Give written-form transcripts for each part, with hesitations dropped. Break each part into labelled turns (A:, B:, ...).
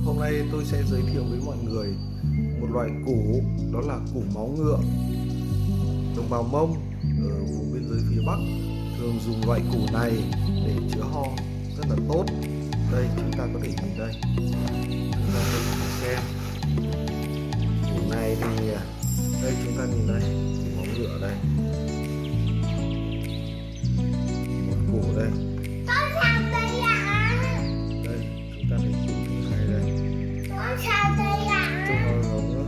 A: Hôm nay tôi sẽ giới thiệu với mọi người một loại củ, đó là củ máu ngựa. Đồng bào Mông ở vùng biên giới phía Bắc thường dùng loại củ này để chữa ho rất là tốt. Đây, chúng ta có thể nhìn đây, chúng ta có thể xem củ này thì đây, chúng ta nhìn đây, củ máu ngựa đây, một củ đây, đây chúng ta thấy củ thứ hai đây, trông nó giống nữa.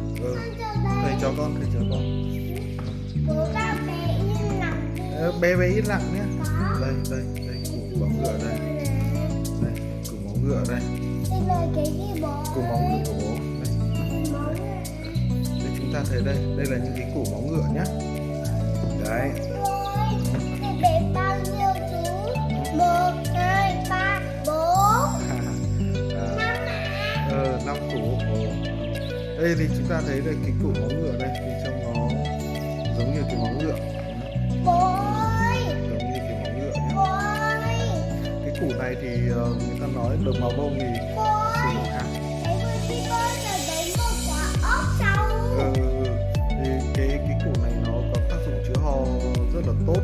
A: Thầy cho con, bé yên lặng nhé. Đây củ máu ngựa đây, củ máu ngựa đây, củ máu ngựa của bố đây, chúng ta thấy đây là những cái củ máu ngựa nhé. Đấy, 5 củ. Đây thì chúng ta thấy đây cái củ máu ngựa đây thì trông nó giống như cái máu ngựa, giống như cái máu ngựa nhé. Cái củ này thì người ta nói đồng bào Mông thì sử dụng thì cái củ này nó có tác dụng chữa ho rất là tốt.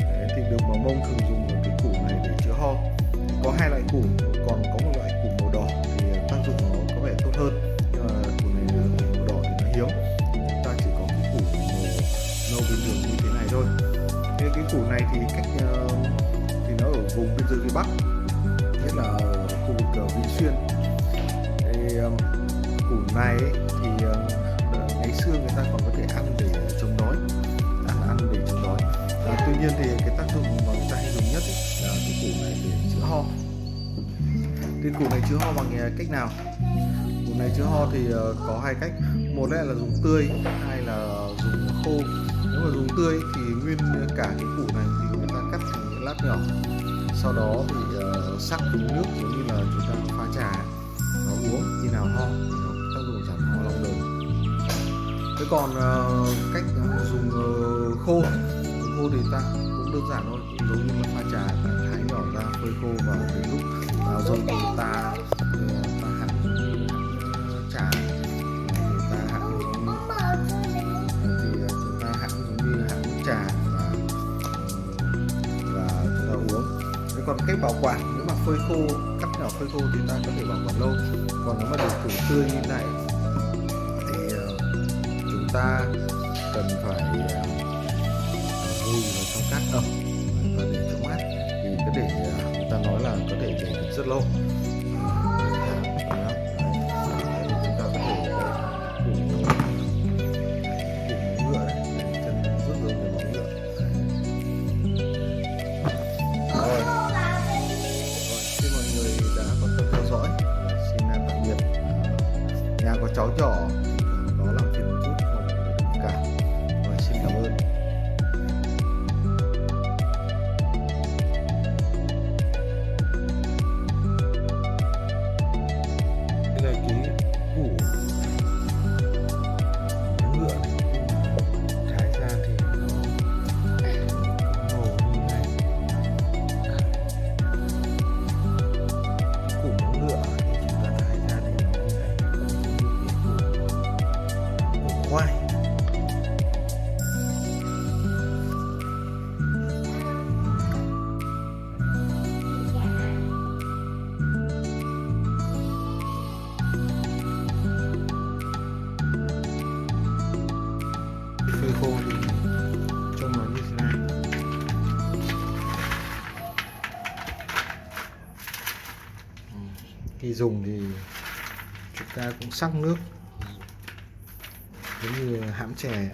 A: Đấy, thì đồng bào Mông thường dùng cái củ này để chữa ho. Có hai loại củ, còn có một loại củ màu đỏ thì tác dụng nó có vẻ tốt hơn, nhưng mà củ này là củ màu đỏ thì nó hiếm, chúng ta chỉ có cái củ màu nâu bình thường như thế này thôi. Cái củ này thì thì nó ở vùng biên giới phía Bắc, nhất là ở khu vực Vị Xuyên. Thì củ này thì ngày xưa người ta còn có thể ăn để chống đói, ăn để chống đói. Tuy nhiên thì cái tác dụng mà người ta hay dùng nhất là cái củ này để chữa ho. Thì củ này chữa ho bằng cách nào? Củ này chữa ho thì có hai cách. Một là dùng tươi, hai là dùng khô. Nếu mà dùng tươi thì nguyên cả cái củ này thì người ta cắt thành những lát nhỏ, sau đó thì sắc với nước giống như là chúng ta pha trà và uống khi nào ho, tác dụng giảm ho long đờm. Thế còn cách dùng khô thì ta cũng đơn giản thôi, cũng giống như là pha trà, thái nhỏ ra phơi khô và đến lúc rồi thì ta hãng trà, thì ta hãng giống như hãng trà và chúng ta uống. Thế còn cách bảo quản, nếu mà phơi khô, cắt nhỏ phơi khô thì ta có thể bảo quản lâu. Còn nếu mà để củ tươi như này thì chúng ta cần phải vùi vào trong cát ẩm và để cho mát, thì cái để người ta nói là có thể để được rất lâu. Chúng ta có thể củ ngựa này, chân rất giống cái máu ngựa. Rồi, xin mọi người đã quan tâm theo dõi. Xin tạm biệt. Nhà có cháu nhỏ đó làm phiền một chút, mong mọi người đừng cảm. Rồi, xin cảm ơn. Đây là cái củ ngựa này, thái ra thì nó màu như này. Củ máu ngựa thì chúng ta thái ra thì nó như này, không giống như cái củ khoai. Phơi khô thì trông nó như thế này. Khi dùng thì chúng ta cũng sắc nước giống như hãm chè.